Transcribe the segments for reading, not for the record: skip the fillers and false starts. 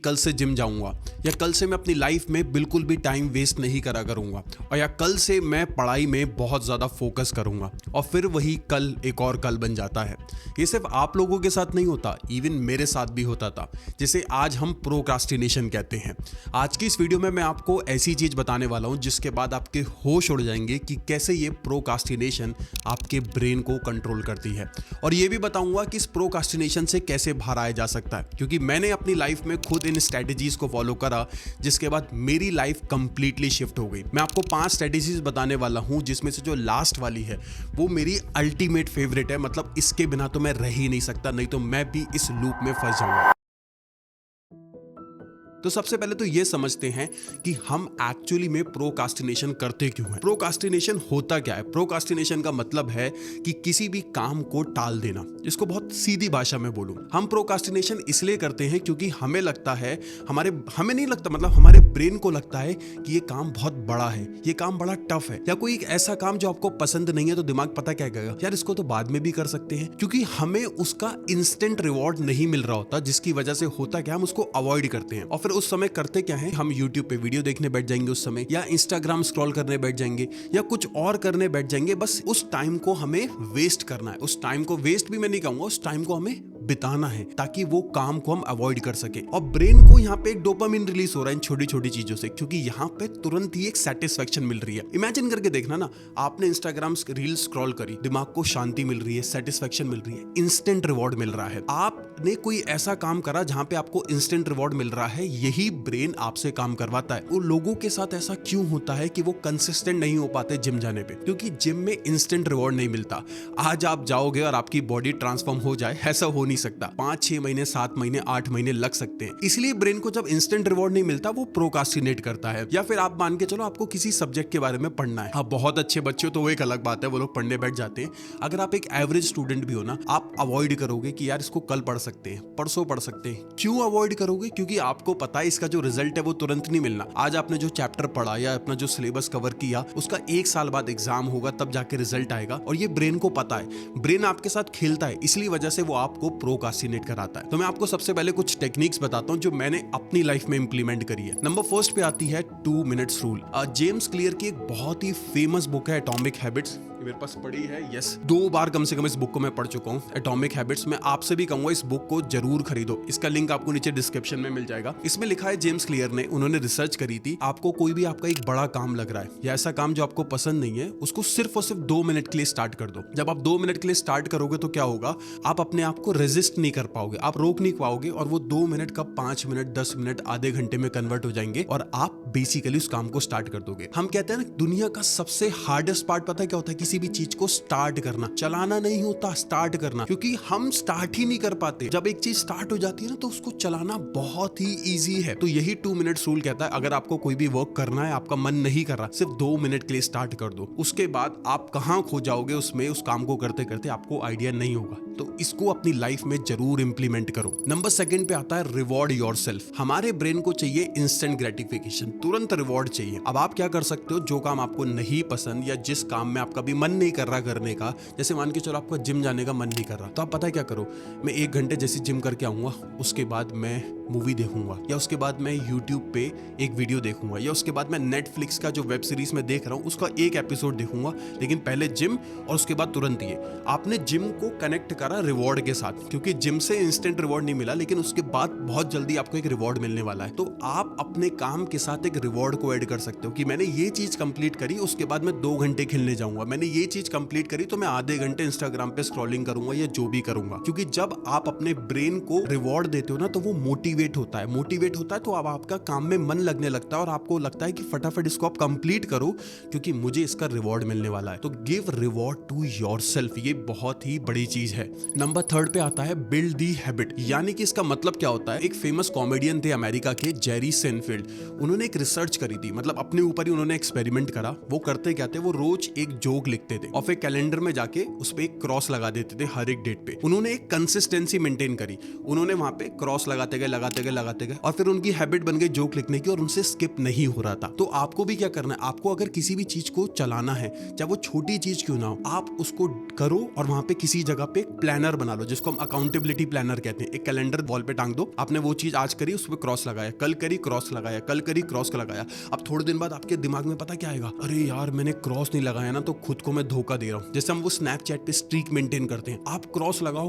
कल से जिम जाऊंगा, या कल से मैं अपनी लाइफ में बिल्कुल भी टाइम वेस्ट नहीं करा करूंगा, और या कल से मैं पढ़ाई में बहुत ज़्यादा फोकस करूंगा, और फिर वही कल एक और कल बन जाता है। ये सिर्फ आप लोगों के साथ नहीं होता, इवन मेरे साथ भी होता था, जिसे आज हम प्रोक्रास्टिनेशन कहते हैं। आज की इस वीडियो में मैं आपको ऐसी चीज़ बताने वाला हूँ जिसके बाद आपके होश उड़ जाएंगे कि कैसे ये प्रोक्रास्टिनेशन आपके ब्रेन को कंट्रोल करती है, और ये भी बताऊंगा कि इस प्रोक्रास्टिनेशन से कैसे बाहर आया जा सकता है, क्योंकि मैंने अपनी लाइफ में खुद इन स्ट्रेटजीज को फॉलो करा, जिसके बाद मेरी लाइफ कंप्लीटली शिफ्ट हो गई। मैं आपको 5 स्ट्रेटजीज बताने वाला हूं, जिसमें से जो लास्ट वाली है वो मेरी अल्टीमेट फेवरेट है। मतलब इसके बिना तो मैं रह ही नहीं सकता, नहीं तो मैं भी इस लूप में फंस जाऊंगा। तो सबसे पहले तो ये समझते हैं कि हम एक्चुअली में प्रोक्रास्टिनेशन करते क्यों हैं। प्रोक्रास्टिनेशन होता क्या है? प्रोक्रास्टिनेशन का मतलब है कि किसी भी काम को टाल देना। इसको बहुत सीधी भाषा में बोलूं, हम प्रोक्रास्टिनेशन इसलिए करते हैं क्योंकि हमें लगता है, हमें नहीं लगता, मतलब हमारे ब्रेन को लगता है कि ये काम बहुत बड़ा है, ये काम बड़ा टफ है, या कोई एक ऐसा काम जो आपको पसंद नहीं है, तो दिमाग पता क्या कहेगा, यार इसको तो बाद में भी कर सकते हैं। क्योंकि हमें उसका इंस्टेंट रिवॉर्ड नहीं मिल रहा होता, जिसकी वजह से होता क्या, हम उसको अवॉइड करते हैं। और फिर उस समय करते क्या है, हम YouTube पे वीडियो देखने बैठ जाएंगे उस समय, या Instagram स्क्रॉल करने बैठ जाएंगे, या कुछ और करने बैठ जाएंगे। बस उस टाइम को हमें वेस्ट करना है। उस टाइम को वेस्ट भी मैं नहीं कहूंगा, उस टाइम को हमें बिताना है, ताकि वो काम को हम अवॉइड कर सके। और ब्रेन को यहाँ पे एक डोपामिन रिलीज हो रहा है इन छोटी छोटी चीजों से, क्योंकि यहाँ पे तुरंत ही एक सेटिस्फेक्शन मिल रही है। इमेजिन करके देखना ना, आपने इंस्टाग्राम रील स्क्रॉल करी, दिमाग को शांति मिल रही है, सेटिस्फेक्शन मिल रही है, इंस्टेंट रिवॉर्ड मिल रहा है। आपने कोई ऐसा काम करा जहां पे आपको इंस्टेंट रिवॉर्ड मिल रहा है, यही ब्रेन आपसे काम करवाता है। वो लोगों के साथ ऐसा क्यों होता है कि वो कंसिस्टेंट नहीं हो पाते जिम जाने पे? क्योंकि जिम में इंस्टेंट रिवॉर्ड नहीं मिलता। आज आप जाओगे और आपकी बॉडी ट्रांसफॉर्म हो जाए, ऐसा हो नहीं सकता। 5-6 महीने, 7 महीने, 8 महीने लग सकते हैं। इसलिए ब्रेन को जब इंस्टेंट रिवॉर्ड नहीं मिलता, वो प्रोक्रास्टिनेट करता है। या फिर आप मान के चलो, आपको किसी सब्जेक्ट के बारे में पढ़ना है, आप बहुत अच्छे बच्चे हो तो वो एक अलग बात है, वो लोग पढ़ने बैठ जाते हैं। अगर आप एक एवरेज स्टूडेंट भी हो ना, आप अवॉइड करोगे कि यार इसको कल पढ़ सकते हैं, परसों पढ़ सकते हैं। क्यों अवॉइड करोगे? क्योंकि आपको पता है इसका जो रिजल्ट है वो तुरंत नहीं मिलना। आज आपने जो चैप्टर पढ़ा या अपना जो सिलेबस कवर किया, उसका 1 साल बाद एग्जाम होगा, तब जाके रिजल्ट आएगा। और ये ब्रेन को पता है, ब्रेन आपके साथ खेलता है, इसलिए वजह से वो आपको प्रोक्रास्टिनेट कराता है। तो मैं आपको सबसे पहले कुछ टेक्निक्स बताता हूं जो मैंने अपनी लाइफ में इंप्लीमेंट करी है। नंबर फर्स्ट पे आती है 2 मिनट्स रूल। जेम्स क्लियर की एक बहुत ही फेमस बुक है एटॉमिक हैबिट्स, मेरे पास पड़ी है। यस, 2 बार कम से कम इस बुक को मैं पढ़ चुका हूँ, एटॉमिक हैबिट्स। मैं आपसे भी कहूंगा इस बुक को जरूर खरीदो, इसका लिंक आपको नीचे डिस्क्रिप्शन में मिल जाएगा। इसमें लिखा है, जेम्स क्लियर ने, उन्होंने रिसर्च करी थी, आपको कोई भी आपका एक बड़ा काम लग रहा है या ऐसा काम जो आपको पसंद नहीं है, उसको सिर्फ और सिर्फ 2 मिनट के लिए स्टार्ट कर दो। जब आप 2 मिनट के लिए स्टार्ट करोगे तो क्या होगा, आप अपने आप को रेजिस्ट नहीं कर पाओगे, आप रोक नहीं पाओगे, और वो 2 मिनट का 5 मिनट, 10 मिनट, आधे घंटे में कन्वर्ट हो जाएंगे, और आप बेसिकली उस काम को स्टार्ट कर दोगे। हम कहते हैं ना, दुनिया का सबसे हार्डेस्ट पार्ट पता है क्या होता है? किसी भी चीज को स्टार्ट करना। चलाना नहीं होता, स्टार्ट करना, क्योंकि हम स्टार्ट ही नहीं कर पाते। जब एक चीज स्टार्ट हो जाती है ना, तो उसको चलाना बहुत ही इजी है। तो यही 2 मिनट्स रूल कहता है, अगर आपको कोई भी वर्क करना है, आपका मन नहीं कर रहा, सिर्फ 2 मिनट के लिए स्टार्ट कर दो। उसके बाद आप कहां खो जाओगे उसमें, उस काम को करते करते आपको आइडिया नहीं होगा। तो इसको अपनी लाइफ में जरूर इंप्लीमेंट करो। नंबर 2 पे आता है रिवॉर्ड योरसेल्फ। हमारे ब्रेन को चाहिए इंस्टेंट ग्रेटिफिकेशन, तुरंत रिवॉर्ड चाहिए। अब आप क्या कर सकते हो, जो काम आपको नहीं पसंद या जिस काम में आपका भी मन नहीं कर रहा करने का, जैसे मान के चलो आपका जिम जाने का मन नहीं कर रहा, तो आप पता है क्या करो, मैं 1 घंटे जैसे जिम करके आऊंगा, उसके बाद मैं मूवी देखूंगा, या उसके बाद मैं YouTube पे एक वीडियो देखूंगा, या उसके बाद मैं नेटफ्लिक्स का जो वेब सीरीज में देख रहा हूं उसका एक एपिसोड देखूंगा। लेकिन पहले जिम और उसके बाद तुरंत ये। आपने जिम को कनेक्ट करा रिवॉर्ड के साथ, क्योंकि जिम से इंस्टेंट रिवॉर्ड नहीं मिला, लेकिन उसके बाद बहुत जल्दी आपको एक रिवॉर्ड मिलने वाला है। तो आप अपने काम के साथ एक रिवॉर्ड को ऐड कर सकते हो कि मैंने ये चीज कंप्लीट करी, उसके बाद मैं 2 घंटे खेलने जाऊंगा, मैंने ये चीज कंप्लीट करी तो मैं आधे घंटे इंस्टाग्राम पे स्क्रॉलिंग करूंगा, या जो भी करूंगा। क्योंकि जब आप अपने ब्रेन को रिवॉर्ड देते हो ना, तो वो मोटिवेट होता है तो अब आपका काम में मन लगने लगता है, और आपको लगता है कि फटाफट इसको आप कंप्लीट करो, क्योंकि मुझे इसका रिवॉर्ड मिलने वाला है। तो गिव रिवॉर्ड टू योरसेल्फ, ये बहुत ही बड़ी चीज है। नंबर 3 पे आता है बिल्ड दी हैबिट। यानी कि इसका मतलब क्या होता है, एक फेमस कॉमेडियन थे अमेरिका के, जेरी सेनफील्ड। उन्होंने एक रिसर्च करी थी, मतलब अपने ऊपर ही उन्होंने एक्सपेरिमेंट करा। वो करते क्या थे, वो रोज एक जोक लिखते थे और फिर कैलेंडर में जाके उस पे एक क्रॉस लगा देते थे हर एक डेट पे। उन्होंने एक कंसिस्टेंसी मेंटेन करी, उन्होंने वहां पे क्रॉस लगाते गए और फिर उनकी हैबिट बन गई जोक लिखने की और उनसे स्किप नहीं हो रहा था। तो आपको भी क्या करना है, आपको अगर किसी भी चीज को चलाना है, चाहे वो छोटी चीज क्यों ना हो, आप उसको करो और वहां पे किसी जगह पे प्लानर बना लो, जिसको हम अकाउंटेबिलिटी प्लानर कहते हैं। एक कैलेंडर वॉल पे टांग दो, आपने वो चीज आज करी, उस पर क्रॉस लगाया, कल करी क्रॉस लगाया, कल करी क्रॉस लगाया। अब थोड़े दिन बाद आपके दिमाग में पता क्या आएगा, अरे यार मैंने क्रॉस नहीं लगाया ना, तो खुद को मैं धोखा दे रहा हूँ। जैसे हम वो स्नैपचैट पे स्ट्रीक मेंटेन करते हैं, आप क्रॉस लगाओ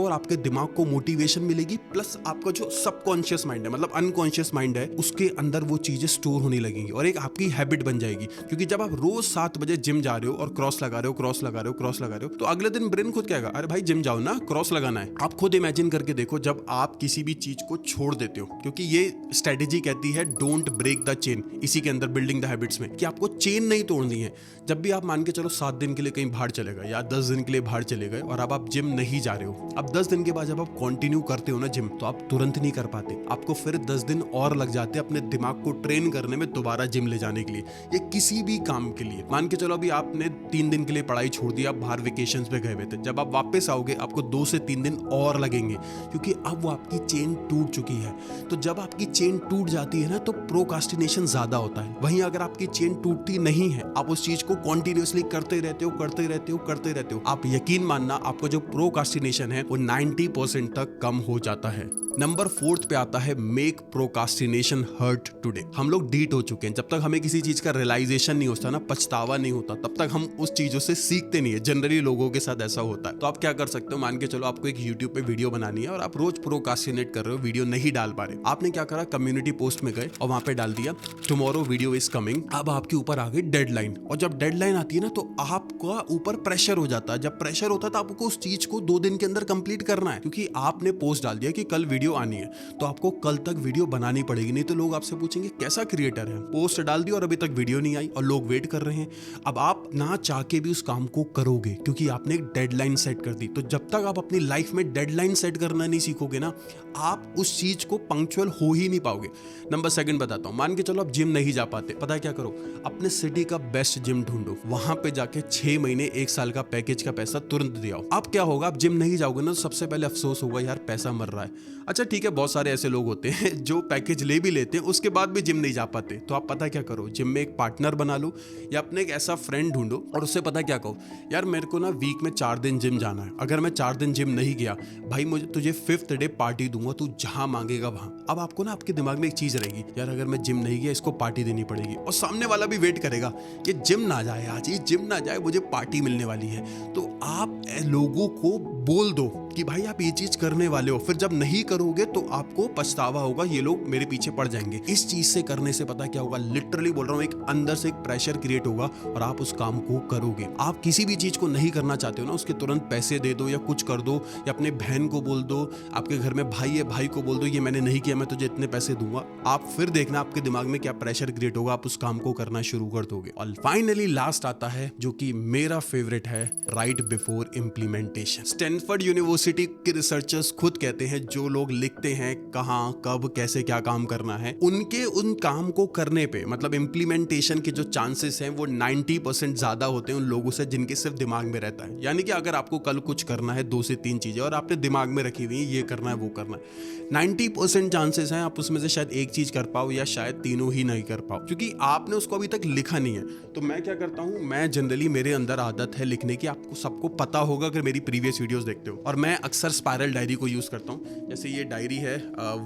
और आपके दिमाग को मोटिवेशन मिलेगी, प्लस आपका जो सबकॉन्शियस माइंड है, मतलब अनकॉन्शियस माइंड है, उसके अंदर वो चीजें स्टोर होने लगेंगी और एक आपकी हैबिट बन जाएगी। क्योंकि जब आप रोज 7 बजे जिम जा रहे हो और क्रॉस लगा रहे हो, तो अगले दिन ब्रेन खुद कहेगा, अरे भाई जिम जाओ ना, क्रॉस लगाना है। आप खुद इमेजिन करके देखो जब आप किसी भी चीज को छोड़ देते हो, क्योंकि ये स्ट्रेटेजी कहती है डोंट ब्रेक द चेन, इसी के अंदर बिल्डिंग द हैबिट्स में, कि आपको चेन नहीं तोड़नी है। जब भी आप मान के चलो 7 दिन के लिए कहीं बाहर चले गए या 10 दिन के लिए बाहर चले गए और अब आप जिम नहीं जा रहे हो, अब 10 दिन के बाद जब आप कंटिन्यू करते हो ना जिम, तो आप तुरंत नहीं कर पाते, आपको फिर 10 दिन और लग जाते हैं अपने दिमाग को ट्रेन करने में दोबारा जिम ले जाने के लिए, या किसी भी काम के लिए। मान के चलो अभी आपने 3 दिन के लिए पढ़ाई छोड़ दी, आप बाहर वेकेशंस पे गए हुए थे, जब आप वापस आओगे आपको 2 से 3 दिन और लगेंगे, क्योंकि अब वो आपकी चेन टूट चुकी है। तो जब आपकी चेन टूट जाती है ना, तो प्रोक्रास्टिनेशन ज्यादा होता है। वहीं अगर आपकी चेन टूटती नहीं है, आप उस चीज को कॉन्टिन्यूअसली करते रहते हो, आप यकीन मानना आपको जो प्रोक्रास्टिनेशन है वो 90% तक कम हो जाता है। नंबर 4 पे आता है मेक प्रोक्रास्टिनेशन हर्ट टुडे। हम लोग डीट हो चुके हैं, जब तक हमें किसी चीज का रियलाइजेशन नहीं होता ना, पछतावा नहीं होता, तब तक हम उस चीजों से सीखते नहीं है। जनरली लोगों के साथ ऐसा होता है। तो आप क्या कर सकते हो, मान के चलो आपको एक YouTube पे वीडियो बनानी है और आप रोज प्रोक्रास्टिनेट कर रहे हो, वीडियो नहीं डाल पा रहे, आपने क्या करा, कम्युनिटी पोस्ट में गए और वहां पे डाल दिया टुमारो वीडियो इज कमिंग। अब आपके ऊपर आ गई डेडलाइन, और जब डेडलाइन आती है ना, तो आपका ऊपर प्रेशर हो जाता है। जब प्रेशर होता है तो आपको उस चीज को 2 दिन के अंदर कंप्लीट करना है, क्योंकि आपने पोस्ट डाल दिया कि कल वीडियो आनी है, तो आपको कल तक वीडियो बनानी पड़ेगी, नहीं तो लोग आपसे पूछेंगे कैसा क्रिएटर है, पोस्ट डाल दी और अभी तक वीडियो नहीं आई और लोग वेट कर रहे हैं। अब आप ना चाह के भी उस काम को करोगे, क्योंकि आपने एक डेडलाइन सेट कर दी। तो जब तक आप अपनी लाइफ में डेडलाइन सेट करना नहीं सीखोगे ना, आप उस चीज को पंक्चुअल हो ही नहीं पाओगे। नंबर 2 बताता हूं, मान के चलो आप जिम नहीं जा पाते, पता है क्या करो, अपने सिटी का बेस्ट जिम ढूंढो, वहां पे जाके 6 महीने 1 साल का पैकेज का पैसा तुरंत दे आओ। अब क्या होगा, आप जिम नहीं जाओगे ना, तो सबसे पहले अफसोस होगा यार पैसा मर रहा है। अच्छा ठीक है, बहुत सारे ऐसे लोग होते हैं जो पैकेज ले भी लेते हैं, उसके बाद भी जिम नहीं जा पाते। तो आप पता क्या करो, जिम में एक पार्टनर बना लो या अपने एक ऐसा फ्रेंड ढूंढो और उससे पता क्या कहो, यार मेरे को ना वीक में 4 दिन जिम जाना है, अगर मैं 4 दिन जिम नहीं गया भाई, मुझे तुझे 5th डे पार्टी दूंगा, तू जहां मांगेगा वहां। अब आपको ना आपके दिमाग में एक चीज रहेगी, यार अगर मैं जिम नहीं गया इसको पार्टी देनी पड़ेगी, और सामने वाला भी वेट करेगा कि जिम ना जाए आज, ये जिम ना जाए, मुझे पार्टी मिलने वाली है। तो आप लोगों को बोल दो कि भाई आप ये चीज करने वाले हो, फिर जब नहीं करोगे तो आपको पछतावा होगा, ये लोग मेरे पीछे पड़ जाएंगे। इस चीज से करने से पता क्या होगा, लिटरली बोल रहा हूँ, एक अंदर से एक प्रेशर क्रिएट होगा और आप उस काम को करोगे। आप किसी भी चीज को नहीं करना चाहते हो ना, उसके तुरंत पैसे दे दो या कुछ कर दो, या अपने बहन को बोल दो, आपके घर में भाई है भाई को बोल दो ये मैंने नहीं किया, मैं तुझे इतने पैसे दूंगा। आप फिर देखना आपके दिमाग में क्या प्रेशर क्रिएट होगा, आप उस काम को करना शुरू कर दोगे। और फाइनली लास्ट आता है जो कि मेरा फेवरेट है, right before implementation. Stanford university के रिसर्चर्स खुद कहते हैं, जो लोग लिखते हैं कहां कब कैसे क्या काम करना है, उनके उन काम को करने पे मतलब इम्प्लीमेंटेशन के जो चांसेस हैं वो 90% ज्यादा होते हैं उन लोगों से जिनके सिर्फ दिमाग में रहता है। यानी कि अगर आपको कल कुछ करना है 2 से 3 चीजें और आपने दिमाग में रखी हुई है ये करना है वो करना है, 90% चांसेस हैं आप उसमें से शायद एक चीज कर पाओ या शायद तीनों ही नहीं कर पाओ, क्योंकि आपने उसको अभी तक लिखा नहीं है। तो मैं क्या करता हूं, मैं जनरली मेरे अंदर आदत है लिखने की, आपको सबको पता होगा अगर मेरी प्रीवियस वीडियोस देखते हो, और मैं अक्सर स्पाइरल डायरी को यूज करता हूं। जैसे ये डायरी है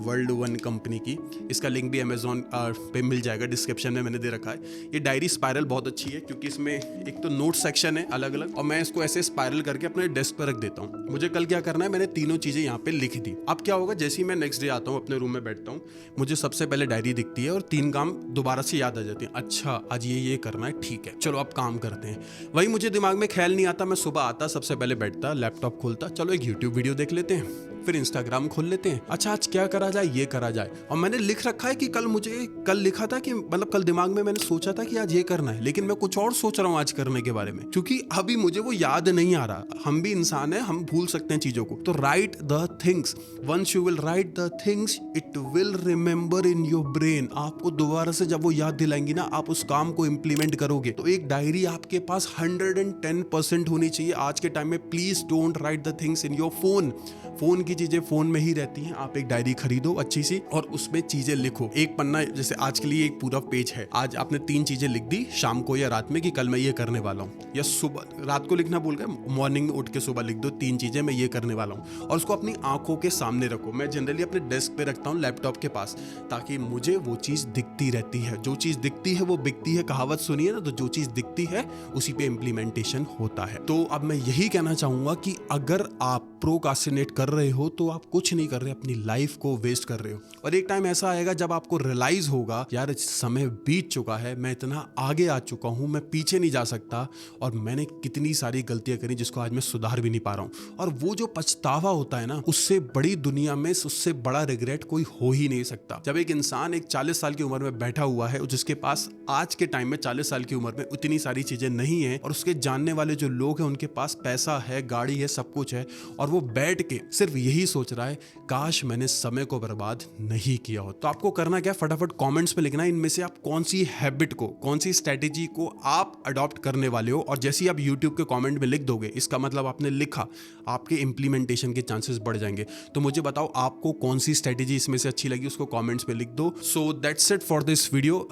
वर्ल्ड वन कंपनी की, इसका लिंक भी अमेजोन पे मिल जाएगा, डिस्क्रिप्शन में मैंने दे रखा है। ये डायरी स्पाइरल बहुत अच्छी है क्योंकि इसमें एक तो नोट सेक्शन है अलग अलग, और मैं इसको ऐसे स्पाइरल करके अपने डेस्क पर रख देता हूँ। मुझे कल क्या करना है मैंने तीनों चीजें यहाँ पे लिख दी। अब क्या होगा, जैसे ही मैं नेक्स्ट डे आता हूँ अपने रूम में बैठता हूँ, मुझे सबसे पहले डायरी दिखती है और 3 काम दोबारा से याद आ जाते हैं। अच्छा आज ये करना है, ठीक है चलो अब काम करते हैं। वही मुझे दिमाग में ख्याल नहीं आता, मैं सुबह आता सबसे पहले बैठता, लैपटॉप खोलता, चलो एक यूट्यूब वीडियो देख लेते हैं, फिर इंस्टाग्राम खोल लेते हैं, अच्छा आज क्या करा जाए, ये करा जाए। और मैंने लिख रखा है कि कल लिखा था कि मतलब कल दिमाग में मैंने सोचा था कि आज ये करना है, लेकिन मैं कुछ और सोच रहा हूँ आज करने के बारे में, क्योंकि अभी मुझे वो याद नहीं आ रहा। हम भी इंसान है, हम भूल सकते हैं चीजों को। तो write the things, once you will write the things it will remember in your brain. आपको दोबारा से जब वो याद दिलाएंगी ना, आप उस काम को इंप्लीमेंट करोगे। तो एक डायरी आपके पास 110% होनी चाहिए आज के टाइम में। Please don't write the things in your phone. Phone की चीजें फोन में ही रहती हैं। आप एक डायरी खरीदो अच्छी सी और उसमें चीजें लिखो। एक पन्ना, जैसे आज के लिए एक पूरा पेज है, आज आपने 3 चीजें लिख दी शाम को या रात में कि कल मैं ये करने वाला हूँ, या सुबह, रात को लिखना भूल गए, मॉर्निंग उठ के सुबह लिख दो 3 चीजें मैं ये करने वाला हूँ, और उसको अपनी आंखों के सामने रखो। मैं जनरली अपने डेस्क पे रखता हूँ, लैपटॉप के पास, ताकि मुझे वो चीज दिखती रहती है। जो चीज दिखती है वो बिकती है, कहावत सुनिए ना। तो जो चीज दिखती है उसी पे इम्प्लीमेंटेशन होता है। तो अब मैं यही कहना चाहूंगा कि अगर आप प्रोकास्टिनेट कर रहे हो तो आप कुछ नहीं कर रहे, अपनी लाइफ को वेस्ट कर रहे हो। और एक टाइम ऐसा आएगा जब आपको रियलाइज होगा, यार समय बीत चुका है, मैं इतना आगे आ चुका हूं, मैं पीछे नहीं जा सकता, और मैंने कितनी सारी गलतियां करी जिसको आज मैं सुधार भी नहीं पा रहा हूं। और वो जो पछतावा होता है ना, उससे बड़ी दुनिया में उससे बड़ा रिग्रेट कोई हो ही नहीं सकता। जब एक इंसान एक 40 साल की उम्र में बैठा हुआ है, जिसके पास आज के टाइम में 40 साल की उम्र में उतनी सारी चीजें नहीं है, और उसके जानने वाले जो लोग हैं उनके पास पैसा है, गाड़ी है, सब कुछ है, और वो बैठ के सिर्फ यही सोच रहा है, काश मैंने समय को बर्बाद नहीं किया हो। तो आपको करना क्या, फटाफट कमेंट्स में लिखना है इनमें से आप कौन सी हैबिट को, कौन सी स्ट्रेटेजी को आप अडॉप्ट करने वाले हो। और जैसे ही आप यूट्यूब के कमेंट में लिख दोगे, इसका मतलब आपने लिखा, आपके इंप्लीमेंटेशन के चांसेस बढ़ जाएंगे। तो मुझे बताओ आपको कौन सी स्ट्रेटेजी इसमें से अच्छी लगी, उसको कमेंट्स में लिख दो। So that's it for this video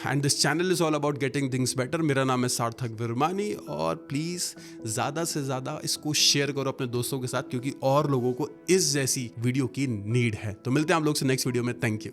and this channel is all about getting things better. मेरा नाम है सार्थक विरमानी, और प्लीज ज्यादा से ज्यादा इसको शेयर करो अपने दोस्तों के साथ, क्योंकि और लोगों को इस जैसी वीडियो की नीड है। तो मिलते हैं आप लोग से नेक्स्ट वीडियो में। Thank you.